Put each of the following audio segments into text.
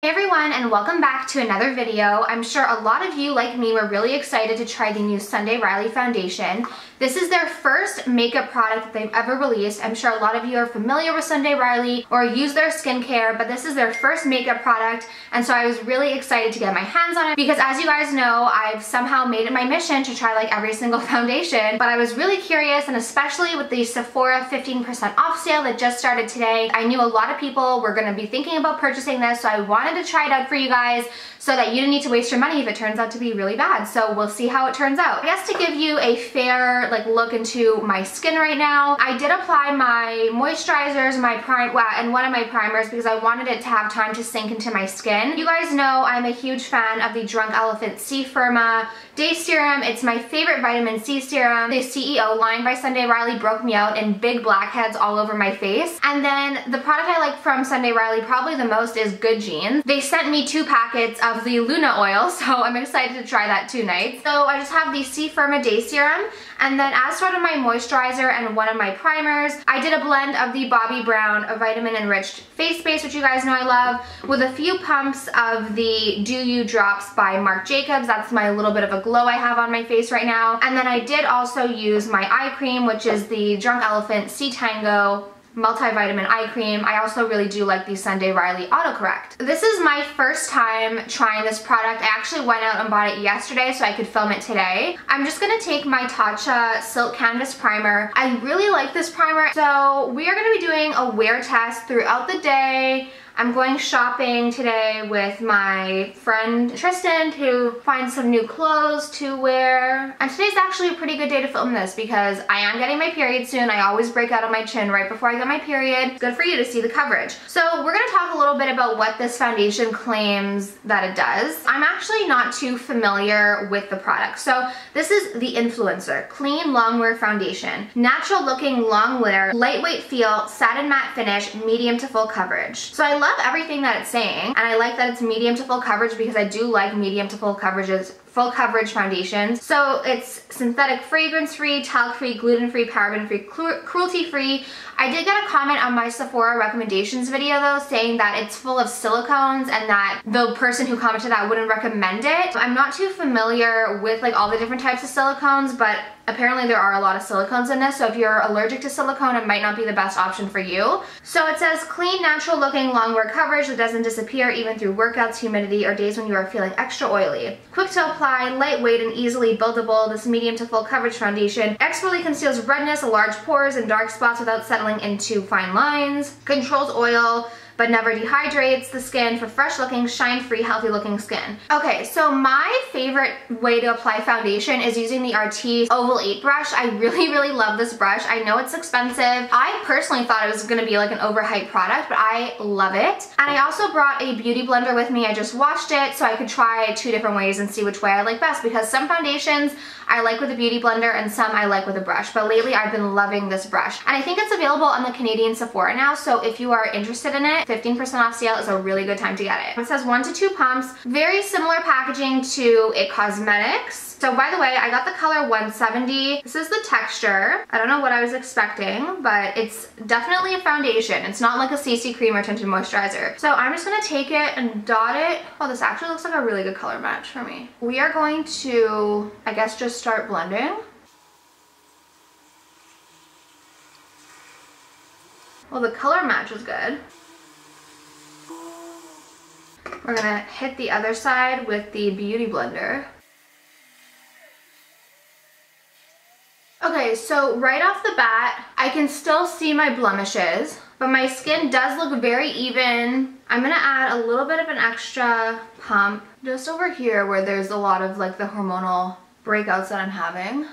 Hey everyone, and welcome back to another video. I'm sure a lot of you, like me, were really excited to try the new Sunday Riley foundation. This is their first makeup product that they've ever released. I'm sure a lot of you are familiar with Sunday Riley or use their skincare, but this is their first makeup product, and so I was really excited to get my hands on it because, as you guys know, I've somehow made it my mission to try like every single foundation, but I was really curious, and especially with the Sephora 15% off sale that just started today, I knew a lot of people were going to be thinking about purchasing this, so I wanted to try it out for you guys so that you didn't need to waste your money if it turns out to be really bad. So we'll see how it turns out. I guess to give you a fair look into my skin right now, I did apply my moisturizers, and one of my primers because I wanted it to have time to sink into my skin. You guys know I'm a huge fan of the Drunk Elephant C Firma Day Serum. It's my favorite vitamin C serum. The CEO line by Sunday Riley broke me out in big blackheads all over my face. And then the product I like from Sunday Riley probably the most is Good Genes. They sent me 2 packets of the Luna oil, so I'm excited to try that tonight. So I just have the C Firma Day Serum, and then as sort of my moisturizer and one of my primers, I did a blend of the Bobbi Brown Vitamin Enriched Face Base, which you guys know I love, with a few pumps of the Do You Drops by Marc Jacobs. That's my little bit of a glow I have on my face right now. And then I did also use my eye cream, which is the Drunk Elephant C Tango multivitamin eye cream. I also really do like the Sunday Riley autocorrect. This is my first time trying this product. I actually went out and bought it yesterday so I could film it today. I'm just gonna take my Tatcha Silk Canvas Primer. I really like this primer. So we are gonna be doing a wear test throughout the day. I'm going shopping today with my friend Tristan to find some new clothes to wear. And today's actually a pretty good day to film this because I am getting my period soon. I always break out on my chin right before I get my period. Good for you to see the coverage. So we're gonna talk a little bit about what this foundation claims that it does. I'm actually not too familiar with the product. So this is the Influencer Clean Longwear Foundation. Natural looking long wear, lightweight feel, satin matte finish, medium to full coverage. So I love everything that it's saying, and I like that it's medium to full coverage because I do like medium to full coverages, full coverage foundations. So it's synthetic fragrance free, talc free, gluten free, paraben free, cruelty free. I did get a comment on my Sephora recommendations video though saying that it's full of silicones and that the person who commented that wouldn't recommend it. I'm not too familiar with all the different types of silicones, but apparently there are a lot of silicones in this, so if you're allergic to silicone, it might not be the best option for you. So it says clean, natural looking longwear coverage that doesn't disappear even through workouts, humidity, or days when you are feeling extra oily. Quick to apply, lightweight, and easily buildable, this medium to full coverage foundation expertly conceals redness, large pores, and dark spots without settling into fine lines. Controls oil, but never dehydrates the skin for fresh looking, shine free, healthy looking skin. Okay, so my favorite way to apply foundation is using the Artis Oval 8 brush. I really love this brush. I know it's expensive. I personally thought it was gonna be like an overhyped product, but I love it. And I also brought a beauty blender with me. I just washed it so I could try 2 different ways and see which way I like best, because some foundations I like with a beauty blender and some I like with a brush, but lately I've been loving this brush. And I think it's available on the Canadian Sephora now, so if you are interested in it, 15% off sale is a really good time to get it. It says 1 to 2 pumps, very similar packaging to IT Cosmetics. So by the way, I got the color 170. This is the texture. I don't know what I was expecting, but it's definitely a foundation. It's not like a CC cream or tinted moisturizer. So I'm just gonna take it and dot it. Oh, this actually looks like a really good color match for me. We are going to, I guess, just start blending. Well, the color match is good. We're gonna hit the other side with the beauty blender. Okay, so right off the bat, I can still see my blemishes, but my skin does look very even. I'm gonna add a little bit of an extra pump just over here where there's a lot of the hormonal breakouts that I'm having.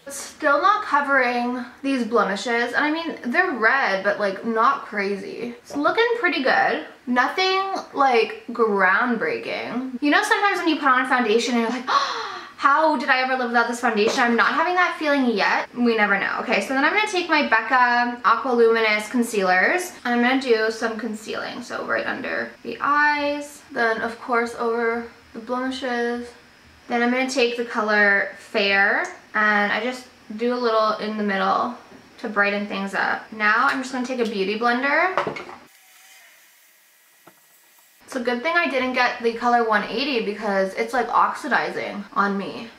Still not covering these blemishes, and I mean, they're red, but not crazy. It's looking pretty good. Nothing groundbreaking. You know, sometimes when you put on a foundation and you're like, oh, how did I ever live without this foundation? I'm not having that feeling yet. We never know. Okay, so then I'm gonna take my Becca Aqua Luminous concealers and I'm gonna do some concealing. So right under the eyes, then of course over the blemishes. Then I'm gonna take the color Fair and I just do a little in the middle to brighten things up. Now I'm just gonna take a beauty blender It's a good thing I didn't get the color 180 because it's like oxidizing on me.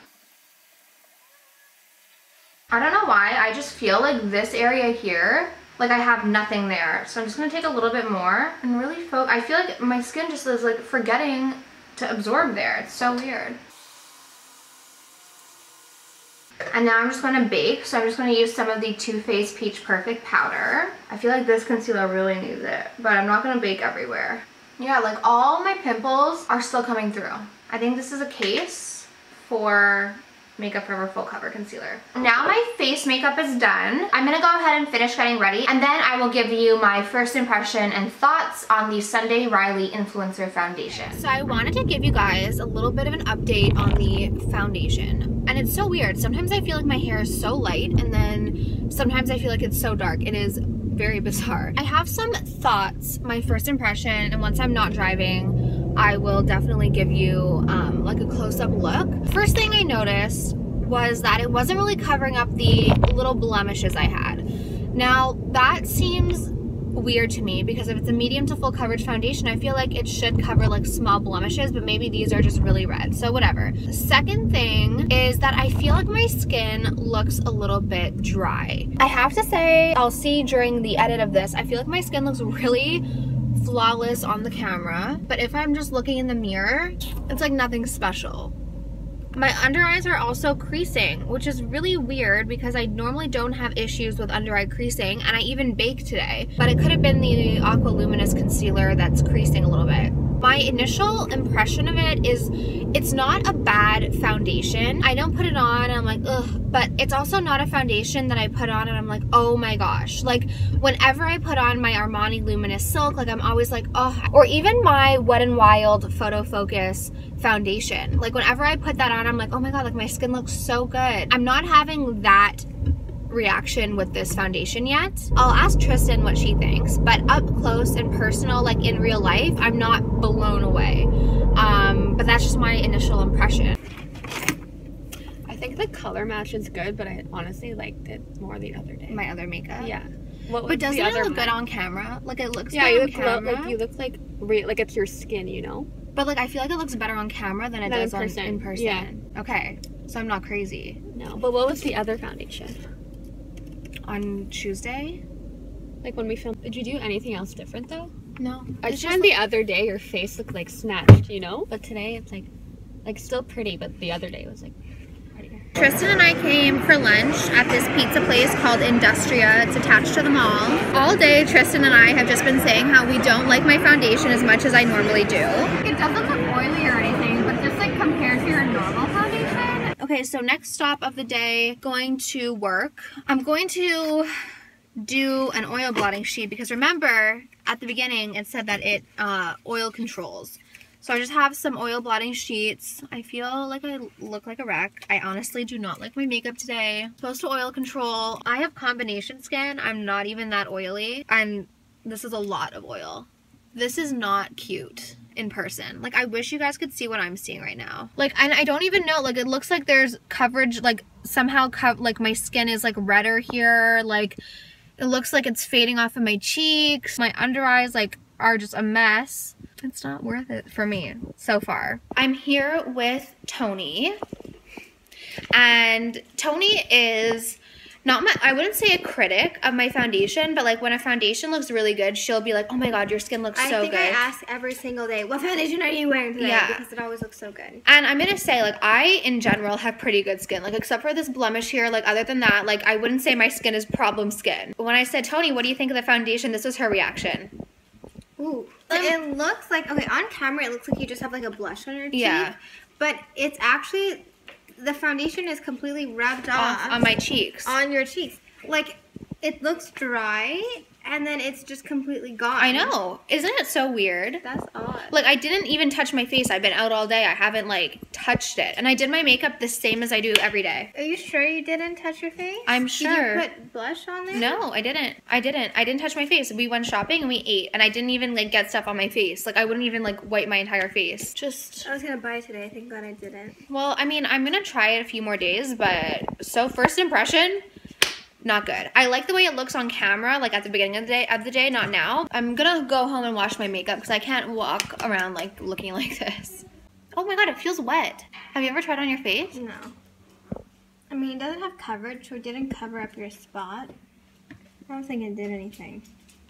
I don't know why, I just feel like this area here, like I have nothing there. So I'm just gonna take a little bit more and really focus. I feel like my skin just is like forgetting to absorb there. It's so weird. And now I'm just gonna bake. So I'm just gonna use some of the Too Faced Peach Perfect powder. I feel like this concealer really needs it, but I'm not gonna bake everywhere. Yeah, like all my pimples are still coming through. I think this is a case for Makeup Forever Full Cover Concealer. Now my face makeup is done. I'm gonna go ahead and finish getting ready, and then I will give you my first impression and thoughts on the Sunday Riley Influencer Foundation. So I wanted to give you guys a little bit of an update on the foundation. And it's so weird. Sometimes I feel like my hair is so light, and then sometimes I feel like it's so dark. It is very bizarre. I have some thoughts, my first impression, and once I'm not driving, I will definitely give you like a close-up look. First thing I noticed was that it wasn't really covering up the little blemishes I had. Now that seems weird to me because if it's a medium to full coverage foundation, I feel like it should cover like small blemishes, but maybe these are just really red, so whatever. The second thing is that I feel like my skin looks a little bit dry. I have to say, I'll see during the edit of this, I feel like my skin looks really flawless on the camera, but if I'm just looking in the mirror, it's like nothing special. My under eyes are also creasing, which is really weird because I normally don't have issues with under eye creasing, and I even baked today, but it could have been the Aqua Luminous concealer that's creasing a little bit. My initial impression of it is it's not a bad foundation. I don't put it on and I'm like, ugh, but it's also not a foundation that I put on and I'm like, oh my gosh. Like whenever I put on my Armani Luminous Silk, like I'm always like, oh, or even my Wet n Wild Photo Focus foundation. Like whenever I put that on, I'm like, oh my God, like my skin looks so good. I'm not having that reaction with this foundation yet. I'll ask Tristan what she thinks, but up close and personal, like in real life, I'm not blown away. But that's just my initial impression. I think the color match is good, but I honestly liked it more the other day. My other makeup? Yeah. But doesn't it look good on camera? Like it looks good on camera. Like you look like it's your skin, you know? But like I feel like it looks better on camera than it does in person. Yeah. Okay, so I'm not crazy. No, but what was the other foundation? On Tuesday? Like when we filmed, did you do anything else different though? No. I just found the other day your face looked like snatched, you know? But today it's like still pretty, but the other day was like prettier. Tristan and I came for lunch at this pizza place called Industria. It's attached to the mall. All day Tristan and I have just been saying how we don't like my foundation as much as I normally do. It doesn't look oily or anything, but just like compared to your normal foundation. Okay, so next stop of the day, going to work. I'm going to do an oil blotting sheet because remember at the beginning it said that it oil controls. So I just have some oil blotting sheets. I feel like I look like a wreck. I honestly do not like my makeup today. I'm supposed to oil control. I have combination skin. I'm not even that oily. And this is a lot of oil. This is not cute in person. Like I wish you guys could see what I'm seeing right now. Like, and I don't even know, like it looks like there's coverage, like somehow like my skin is like redder here. Like it looks like it's fading off of my cheeks. My under eyes like are just a mess. It's not worth it for me so far. I'm here with Tony, and Tony is not my, I wouldn't say a critic of my foundation, but like when a foundation looks really good, she'll be like, oh my God, your skin looks so good. I think I ask every single day, what foundation are you wearing today? Yeah. Because it always looks so good. And I'm gonna say, like, I in general have pretty good skin, like except for this blemish here. Like other than that, like I wouldn't say my skin is problem skin. But when I said, Tony, what do you think of the foundation? This was her reaction. Ooh. It looks like, okay, on camera it looks like you just have like a blush on your cheek. Yeah. But it's actually, the foundation is completely rubbed off. On my cheeks. On your cheeks. Like, it looks dry, and then it's just completely gone. I know. Isn't it so weird? That's odd. Like, I didn't even touch my face. I've been out all day. I haven't, like, touched it. And I did my makeup the same as I do every day. Are you sure you didn't touch your face? I'm sure. Did you put blush on there? No, I didn't. I didn't touch my face. We went shopping and we ate. And I didn't even, like, get stuff on my face. Like, I wouldn't even, like, wipe my entire face. Just... I was gonna buy it today. Thank God I didn't. Well, I mean, I'm gonna try it a few more days. But, so, first impression... Not good. I like the way it looks on camera, like at the beginning of the day, not now. I'm gonna go home and wash my makeup because I can't walk around like looking like this. Oh my god, it feels wet. Have you ever tried it on your face? No. I mean, it doesn't have coverage, so it didn't cover up your spot. I don't think it did anything.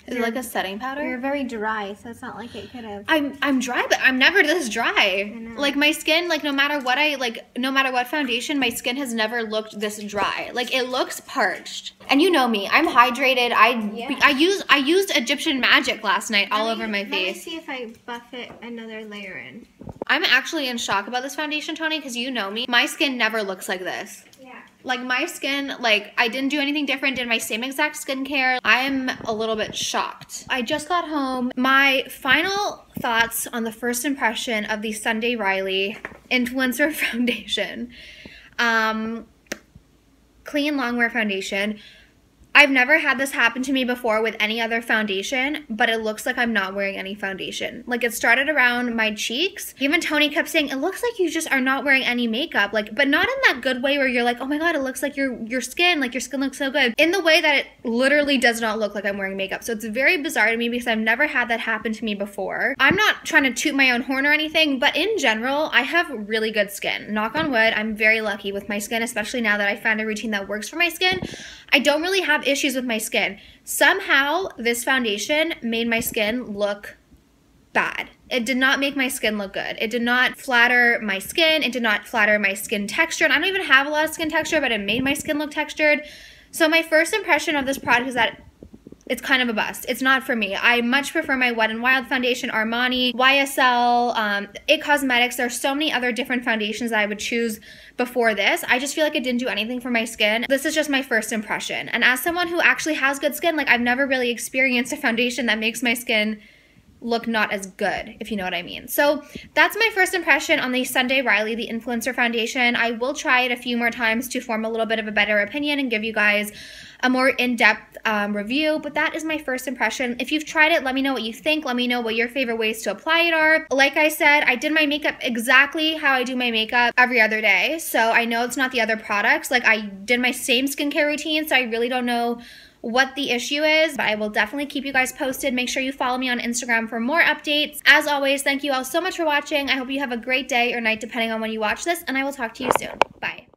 Is it like a setting powder? You're very dry, so it's not like it could have. I'm dry, but I'm never this dry. I know. Like my skin, like no matter what foundation, my skin has never looked this dry. Like it looks parched. And you know me, I'm hydrated. I used Egyptian magic last night all over my face. Let me see if I buff it another layer in. I'm actually in shock about this foundation, Tony, because you know me. My skin never looks like this. Yeah. Like my skin, like I didn't do anything different, did my same exact skincare. I am a little bit shocked. I just got home. My final thoughts on the first impression of the Sunday Riley Influencer Foundation. Clean Longwear Foundation. I've never had this happen to me before with any other foundation, but it looks like I'm not wearing any foundation. Like it started around my cheeks. Even Tony kept saying, it looks like you just are not wearing any makeup. Like, but not in that good way where you're like, oh my God, it looks like your skin looks so good. In the way that it literally does not look like I'm wearing makeup. So it's very bizarre to me because I've never had that happen to me before. I'm not trying to toot my own horn or anything, but in general, I have really good skin. Knock on wood, I'm very lucky with my skin, especially now that I found a routine that works for my skin. I don't really have issues with my skin. Somehow, this foundation made my skin look bad. It did not make my skin look good. It did not flatter my skin. It did not flatter my skin texture. And I don't even have a lot of skin texture, but it made my skin look textured. So my first impression of this product is that it's kind of a bust. It's not for me. I much prefer my Wet n Wild foundation, Armani, YSL, It Cosmetics. There's so many other different foundations that I would choose before this. I just feel like it didn't do anything for my skin. This is just my first impression. And as someone who actually has good skin, like I've never really experienced a foundation that makes my skin look not as good, if you know what I mean. So that's my first impression on the Sunday Riley, the Influencer Foundation. I will try it a few more times to form a little bit of a better opinion and give you guys a more in-depth review, but that is my first impression. If you've tried it, let me know what you think. Let me know what your favorite ways to apply it are. Like I said, I did my makeup exactly how I do my makeup every other day, so I know it's not the other products. Like I did my same skincare routine, so I really don't know what the issue is, but I will definitely keep you guys posted. Make sure you follow me on Instagram for more updates. As always, thank you all so much for watching. I hope you have a great day or night depending on when you watch this, and I will talk to you soon. Bye.